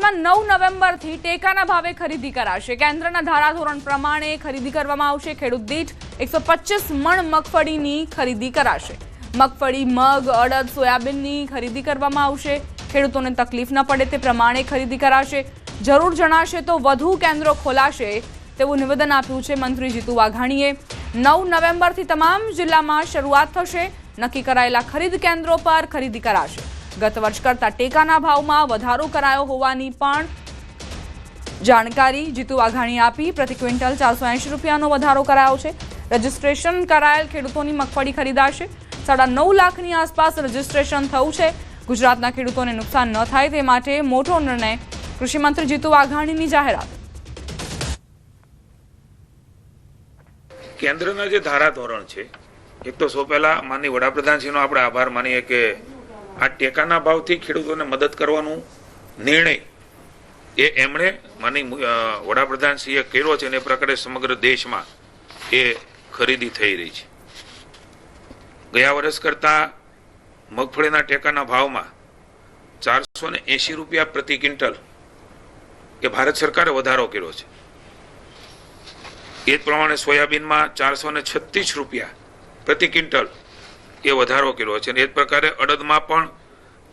રાજ્યમાં 9 નવેમ્બરથી ટેકાના ભાવે ખરીદી કરાશે। કેન્દ્રના ધારાધોરણ પ્રમાણે ખરીદી કરવામાં આવશે। ખેડૂત દીઠ 125 મણ મગફળીની ખરીદી કરાશે। મગફળી, મગ, અડદ, સોયાબીનની ખરીદી કરવામાં આવશે। ખેડૂતોને તકલીફ ન પડે તે પ્રમાણે ખરીદી કરાશે। જરૂર જણાશે તો વધુ કેન્દ્રો ખોલાશે તેવું નિવેદન આપ્યું છે મંત્રી જીતુ વાઘાણીએ। 9 નવેમ્બરથી તમામ જિલ્લામાં શરૂઆત થશે। નક્કી કરાયેલા ખરીદ કેન્દ્રો પર ખરીદી કરાશે। ગત વર્ષ કરતા ટેકાના ભાવમાં વધારો કરાયો હોવાની પણ જાણકારી જીતુ વાઘાણીએ આપી। પ્રતિ ક્વિન્ટલ 480 રૂપિયાનો વધારો કરાયો છે। રજીસ્ટ્રેશન કરાયેલ ખેડૂતોની મગફળી ખરીદાશે। 9.5 લાખની આસપાસ રજીસ્ટ્રેશન થયું છે। ગુજરાતના ખેડૂતોને નુકસાન ન થાય તે માટે મોટો નિર્ણય। કૃષિ મંત્રી જીતુ વાઘાણીની જાહેરાત। કેન્દ્રના જે ધારાધોરણ છે, એક તો સૌ પહેલા માનનીય વડાપ્રધાનશ્રીનો આપણે આભાર માનીએ કે આ ટેકાના ભાવથી ખેડૂતોને મદદ કરવાનો નિર્ણય એ એમણે માનનીય વડાપ્રધાનશ્રીએ કર્યો છે અને એ પ્રકારે સમગ્ર દેશમાં એ ખરીદી થઈ રહી છે। ગયા વર્ષ કરતાં મગફળીના ટેકાના ભાવમાં 480 રૂપિયા પ્રતિ ક્વિન્ટલ એ ભારત સરકારે વધારો કર્યો છે। એ જ પ્રમાણે સોયાબીનમાં 436 રૂપિયા પ્રતિ ક્વિન્ટલ એ વધારો કર્યો છે અને એ જ પ્રકારે અડદમાં પણ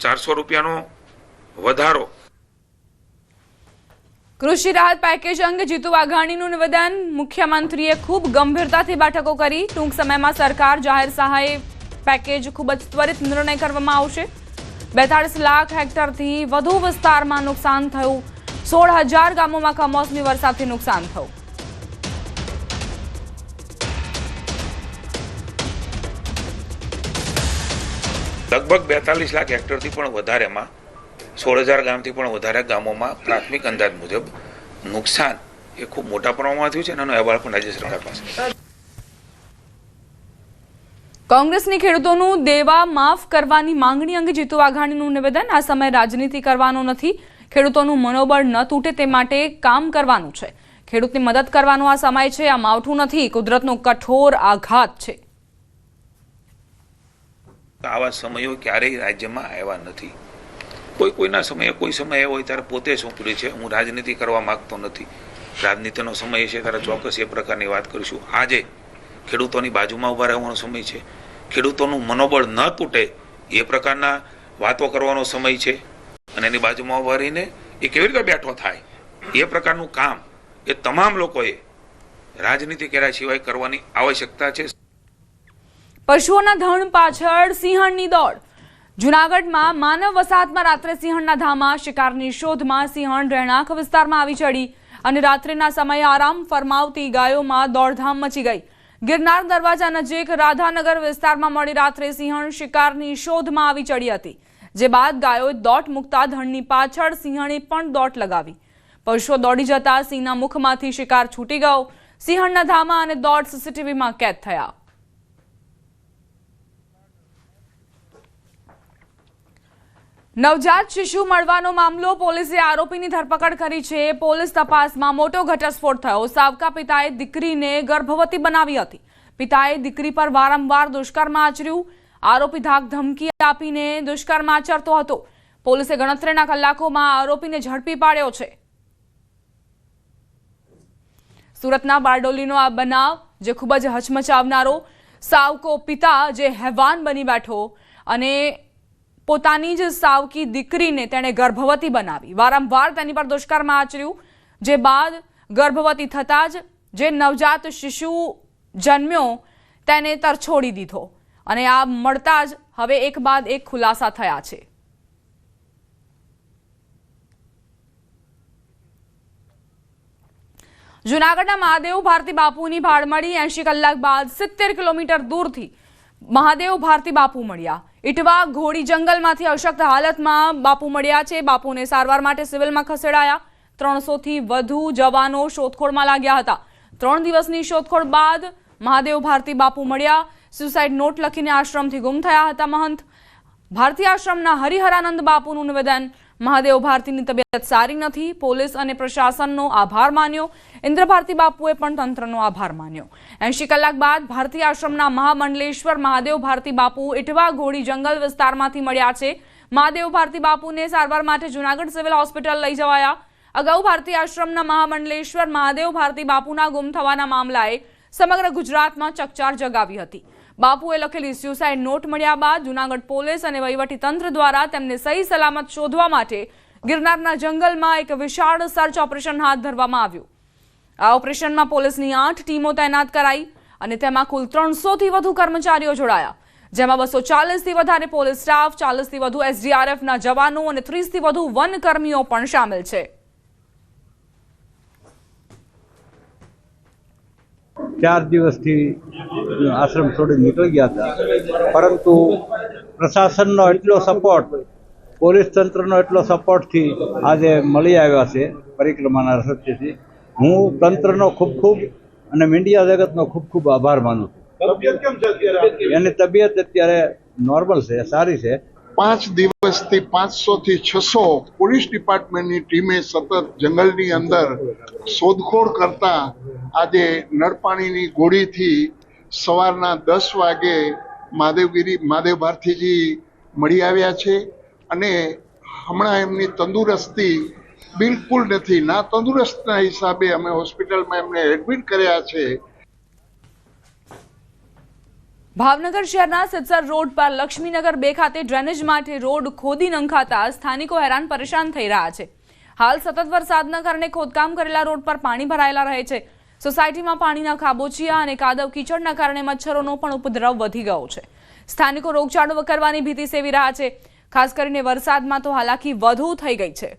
400 રૂપિયાનો વધારો। કૃષિ રાહત પેકેજ અંગે જીતુ વાઘાણીનું નિવેદન। મુખ્યમંત્રીએ ખૂબ ગંભીરતાથી બેઠકો કરી। ટૂંક સમયમાં સરકાર જાહેર સહાય પેકેજ ખૂબ જ ત્વરિત નિર્ણય કરવામાં આવશે। 42 લાખ હેક્ટરથી વધુ વિસ્તારમાં નુકસાન થયું। 16,000 ગામોમાં કમોસમી વરસાદથી નુકસાન થયું। લગભગ 42 લાખ હેક્ટરથી પણ વધારેમાં 16,000 ગામથી પણ વધારે ગામોમાં પ્રાથમિક અંદાજ મુજબ નુકસાન એ ખૂબ મોટા પ્રમાણમાં થયું છે અને એનો અહેવાલ પણ રાજ્ય સરકાર પાસે। કોંગ્રેસની ખેડૂતોનું દેવા માફ કરવાની માંગણી અંગે જીતુ વાઘાણીનું નિવેદન। આ સમય રાજનીતિ કરવાનો નથી। ખેડૂતોનું મનોબળ ન તૂટે તે માટે કામ કરવાનું છે। ખેડૂતની મદદ કરવાનો આ સમય છે। આ માવઠું નથી, કુદરતનો કઠોર આઘાત છે। આવા સમયો ક્યારેય રાજ્યમાં આવ્યા નથી। કોઈના સમયે કોઈ સમય હોય ત્યારે પોતે સોંપડી છે। હું રાજનીતિ કરવા માંગતો નથી। રાજનીતિનો સમય છે ત્યારે ચોક્કસ એ પ્રકારની વાત કરીશું। આજે ખેડૂતોની બાજુમાં ઉભા રહેવાનો સમય છે। ખેડૂતોનું મનોબળ ન તૂટે એ પ્રકારના વાતો કરવાનો સમય છે અને એની બાજુમાં ઉભા રહીને એ કેવી રીતે બેઠો થાય એ પ્રકારનું કામ એ તમામ લોકોએ રાજનીતિ કર્યા સિવાય કરવાની આવશ્યકતા છે। પશુઓના ધણ પાછળ સિંહણની દોડ। જૂનાગઢમાં માનવ વસાહતમાં રાત્રે સિંહણના ધામા। શિકારની શોધમાં સિંહણ રહેણાંક વિસ્તારમાં આવી ચડી અને રાત્રિના સમયે આરામ ફરમાવતી ગાયોમાં દોડધામ મચી ગઈ। ગિરનાર દરવાજા નજીક રાધાનગર વિસ્તારમાં મોડી રાત્રે સિંહણ શિકારની શોધમાં આવી ચડી હતી, જે બાદ ગાયોએ દોટ મૂકતા ધણની પાછળ સિંહણે પણ દોટ લગાવી। પશુઓ દોડી જતા સિંહના મુખમાંથી શિકાર છૂટી ગયો। સિંહણના ધામા અને દોટ સીસીટીવીમાં કેદ થયા। નવજાત શિશુ મળવાનો મામલો। પોલીસે આરોપીની ધરપકડ કરી છે। પોલીસ તપાસમાં મોટો ઘટસ્ફોટ થયો। સાવકા પિતાએ દીકરીને ગર્ભવતી બનાવી હતી। પિતાએ દીકરી પર વારંવાર દુષ્કર્મ આચર્યું। આરોપી ધાક ધમકી આપીને દુષ્કર્મ આચરતો હતો। પોલીસે ગણતરીના કલાકોમાં આરોપીને ઝડપી પાડ્યો છે। સુરતના બારડોલીનો આ બનાવ જે ખૂબ જ હચમચાવનારો। સાવકો પિતા જે હેવાન બની બેઠો અને પોતાની જ સાવકી દીકરીને તેણે ગર્ભવતી બનાવી। વારંવાર તેની પર દુષ્કર્મ આચર્યું, જે બાદ ગર્ભવતી થતાં જ જે નવજાત શિશુ જન્મ્યો તેને તરછોડી દીધો અને આ મળતા જ હવે એક બાદ એક ખુલાસા થયા છે। જૂનાગઢના મહાદેવ ભારતી બાપુની ભાળ મળી। 80 કલાક બાદ 70 કિલોમીટર દૂરથી મહાદેવ ભારતી બાપુ મળ્યા। ઇટવા ઘોડી જંગલમાંથી અશક્ત હાલતમાં બાપુ મળ્યા છે। બાપુને સારવાર માટે સિવિલમાં ખસેડાયા। 300થી વધુ જવાનો શોધખોળમાં લાગ્યા હતા। 3 દિવસની શોધખોળ બાદ મહાદેવ ભારતી બાપુ મળ્યા। સુસાઇડ નોટ લખીને આશ્રમથી ગુમ થયા હતા મહંત। ભારતી આશ્રમના હરિહરાનંદ બાપુનું નિવેદન। મહાદેવ ભારતીની તબિયત સારી નથી। પોલીસ અને પ્રશાસનનો આભાર માન્યો। ઇન્દ્ર ભારતી બાપુએ પણ તંત્રનો આભાર માન્યો। 80 કલાક બાદ ભારતી આશ્રમના મહામંડલેશ્વર મહાદેવ ભારતી બાપુ ઇટવા ઘોડી જંગલ વિસ્તારમાંથી મળ્યા છે। મહાદેવ ભારતી બાપુને સારવાર માટે જૂનાગઢ સિવિલ હોસ્પિટલ લઈ જવાયા. અગાઉ ભારતી આશ્રમના મહામંડલેશ્વર મહાદેવ ભારતી બાપુના ગુમ થવાના મામલાએ સમગ્ર ગુજરાતમાં ચકચાર જગાવી હતી. બાપુએ લખેલી સ્યુસાઇડ નોટ મળ્યા બાદ જૂનાગઢ પોલીસ અને વહીવટીતંત્ર દ્વારા તેમને સહી સલામત શોધવા માટે ગિરનારના જંગલમાં એક વિશાળ સર્ચ ઓપરેશન હાથ ધરવામાં આવ્યું. આ ઓપરેશનમાં પોલીસની 8 ટીમો તૈનાત કરાઈ અને તેમાં કુલ 300થી વધુ કર્મચારીઓ જોડાયા, જેમાં 240થી વધારે પોલીસ સ્ટાફ, 40થી વધુ એસડીઆરએફના જવાનો અને 30થી વધુ વનકર્મીઓ પણ સામેલ છે. 4 દિવસથી આશ્રમ છોડી નીકળી ગયા હતા, પરંતુ પ્રશાસનનો એટલો સપોર્ટ, પોલીસ તંત્રનો એટલો સપોર્ટથી આજે મળી આવ્યા છે પરિક્રમાના રસ્તેથી. હું તંત્રનો ખૂબ અને મીડિયા જગતનો ખૂબ આભાર માનું છું. એની તબિયત અત્યારે નોર્મલ છે, સારી છે. 5 દિવસથી 500 થી 600 પોલીસ ડિપાર્ટમેન્ટની ટીમે સતત જંગલની અંદર શોધખોળ કરતા આજે નળપાણીની ગોળીથી સવારના 10 વાગે મહાદેવ ભારતીજી મળી આવ્યા છે અને હમણાં એમની તંદુરસ્તી બિલકુલ નથી. ના તંદુરસ્તના હિસાબે અમે હોસ્પિટલમાં એમને એડમિટ કર્યા છે. ભાવનગર શહેરના સિદ્સર રોડ પર લક્ષ્મીનગર 2 ખાતે ડ્રેનેજ માટે રોડ ખોદી નંખાતા સ્થાનિકો હેરાન પરેશાન થઈ રહ્યા છે. હાલ સતત વરસાદના કારણે ખોદકામ કરેલા રોડ પર પાણી ભરાયેલા રહે છે. સોસાયટીમાં પાણીના ખાબોચિયા અને કાદવ કીચડના કારણે મચ્છરોનો પણ ઉપદ્રવ વધી ગયો છે. સ્થાનિકો રોગચાળો કરવાની ભીતિ સેવી રહ્યા છે. ખાસ કરીને વરસાદમાં તો હાલાકી વધુ થઈ ગઈ છે.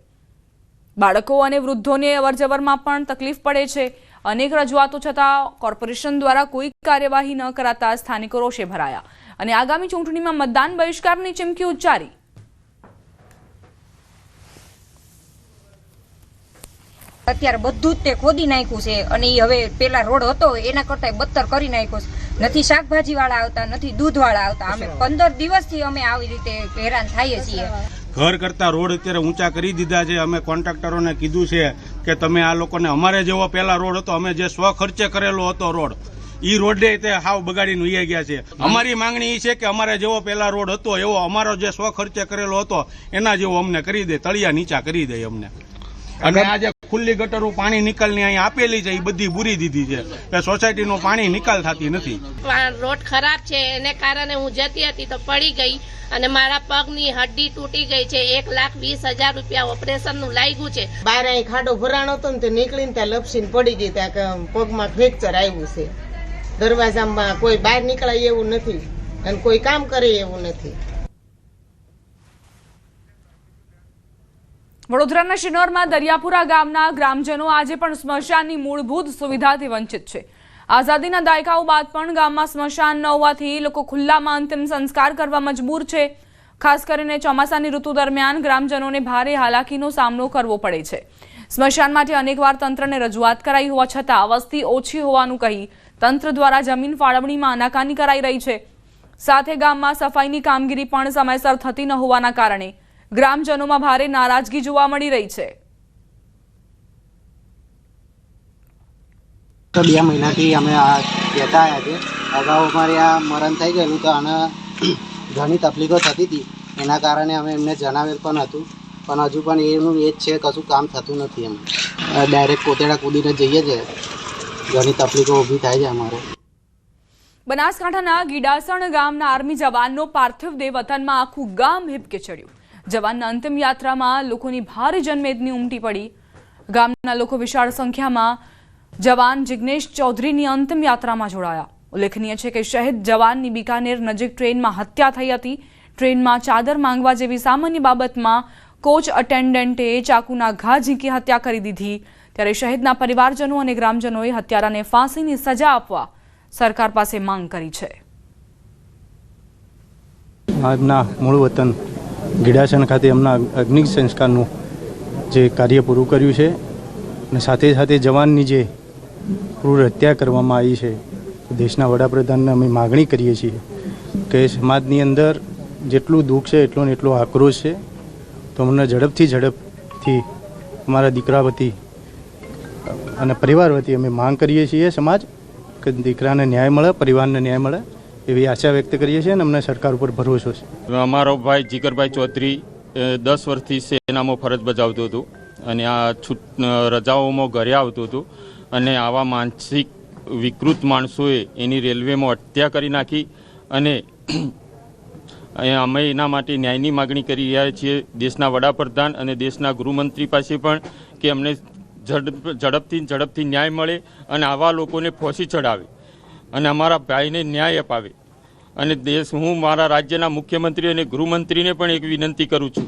બાળકો અને વૃદ્ધોને અવરજવરમાં પણ તકલીફ પડે છે. અનેક રજૂઆતો છતાં કોર્પોરેશન દ્વારા કોઈ કાર્યવાહી ન કરાતા સ્થાનિકો રોષે ભરાયા અને આગામી ચૂંટણીમાં મતદાન બહિષ્કારની ચીમકી ઉચ્ચારી. અત્યારે બધું જ તે ખોદી નાખ્યું છે અને હવે પેલા રોડ હતો એના કરતા બદતર કરી નાખ્યો છે. નથી શાકભાજી વાળા આવતા, નથી દૂધ વાળા આવતા. અમે 15 દિવસથી અમે આવી રીતે હેરાન થઈએ છીએ. ઘર કરતા રોડ અત્યારે ઊંચા કરી દીધા છે. અમે કોન્ટ્રાક્ટરોને કીધું છે કે તમે આ લોકોને, અમારે જેવો પહેલા રોડ હતો, અમે જે સ્વખર્ચે કરેલો હતો રોડ, ઈ રોડે તે હાવ બગાડીને વહી ગયા છે. અમારી માંગણી એ છે કે અમારે જેવો પહેલા રોડ હતો એવો અમારો જે સ્વખર્ચે કરેલો હતો એના જેવો અમને કરી દે, તળિયા નીચા કરી દે અમને. અને આ જે ખુલ્લી ગટરો પાણી નિકાલની અહીં આપેલી છે એ બધી પૂરી દીધી છે કે સોસાયટીનો પાણી નિકાલ થતી નથી. રોડ ખરાબ છે એને કારણે હું જતી હતી તો પડી ગઈ અને મારા પગની હડ્ડી તૂટી ગઈ છે. 1,20,000 રૂપિયા ઓપરેશનનું લાગ્યું છે. બહાર અહીં ખાડો ભરાણો હતો ને તે નીકળીને ત્યાં લપસીને પડી ગઈ, ત્યાં પગમાં ફ્રેક્ચર આવ્યું છે. દરવાજામાં કોઈ બહાર નીકળાય એવું નથી અને કોઈ કામ કરે એવું નથી. વડોદરાના શિનોરમાં દરિયાપુરા ગામના ગ્રામજનો આજે પણ સ્મશાનની મૂળભૂત સુવિધાથી વંચિત છે. આઝાદીના દાયકાઓ બાદ પણ ગામમાં સ્મશાન ન હોવાથી લોકો ખુલ્લામાં અંતિમ સંસ્કાર કરવા મજબૂર છે. ખાસ કરીને ચોમાસાની ઋતુ દરમિયાન ગ્રામજનોને ભારે હાલાકીનો સામનો કરવો પડે છે. સ્મશાન માટે અનેકવાર તંત્રને રજૂઆત કરાઈ હોવા છતાં વસ્તી ઓછી હોવાનું કહી તંત્ર દ્વારા જમીન ફાળવણીમાં આનાકાની કરાઈ રહી છે. સાથે ગામમાં સફાઈની કામગીરી પણ સમયસર થતી ન હોવાના કારણે ગ્રામજનોમાં ભારે નારાજગી જોવા મળી રહી છે. 2 મહિનાથી અમે આ કહેતા આવ્યા છે. અગાઉ અમારે આ મરણ થઈ ગયેલું તો આને ઘણી તકલીફો થતી હતી, એના કારણે અમે એમને જણાવેલ પણ હતું, પણ હજુ પણ એનું એ જ છે, કશું કામ થતું નથી. અમે ડાયરેક્ટ કોતેડા કૂદીને જઈએ છીએ, ઘણી તકલીફો ઊભી થાય છે અમારે. બનાસકાંઠાના ગીડાસણ ગામના આર્મી જવાનનો પાર્થિવ દેહ વતનમાં આખું ગામ હિબકે ચડ્યું. જવાનના અંતિમ યાત્રામાં લોકોની ભારે જનમેદની ઉમટી પડી. ગામના લોકો વિશાળ સંખ્યામાં જવાન જિગ્નેશ ચૌધરીની અંતિમ યાત્રામાં જોડાયા. ઉલ્લેખનીય છે કે શહીદ જવાનની બિકાનેર નજીક ટ્રેનમાં હત્યા થઈ હતી. ટ્રેનમાં ચાદર માંગવા જેવી સામાન્ય બાબતમાં કોચ અટેન્ડન્ટે ચાકુના ઘા ઝીંકી હત્યા કરી દીધી. ત્યારે શહીદના પરિવારજનો અને ગ્રામજનોએ હત્યારાને ફાંસીની સજા આપવા સરકાર પાસે માંગ કરી છે. આજના મૂળ વતન ગીડાસણ ખાતે એમના અગ્નિ સંસ્કારનું જે કાર્ય પૂરું કર્યું છે અને સાથે સાથે જવાનની જે ક્રૂર હત્યા કરવામાં આવી છે, દેશના વડાપ્રધાનને અમે માગણી કરીએ છીએ કે સમાજની અંદર જેટલું દુઃખ છે એટલો ને એટલો આક્રોશ છે, તો અમને ઝડપથી અમારા દીકરા વતી અને પરિવાર વતી અમે માંગ કરીએ છીએ સમાજ કે દીકરાને ન્યાય મળે, પરિવારને ન્યાય મળે એવી આશા વ્યક્ત કરીએ છીએ અને અમને સરકાર ઉપર ભરોસો છે. અમારો ભાઈ જીગરભાઈ ચૌધરી 10 વર્ષથી સેનામાં ફરજ બજાવતું હતું અને આ રજાઓમાં ઘરે આવતું હતું અને આવા માનસિક વિકૃત માણસોએ એની રેલવેમાં હત્યા કરી નાખી અને અમે એના માટે ન્યાયની માગણી કરી રહ્યા છીએ દેશના વડાપ્રધાન અને દેશના ગૃહમંત્રી પાસે પણ કે અમને ઝડપથી ન્યાય મળે અને આવા લોકોને ફોસી ચડાવે અને અમારા ભાઈને ન્યાય અપાવે. અને હું મારા રાજ્યના મુખ્યમંત્રી અને ગૃહમંત્રીને પણ એક વિનંતી કરું છું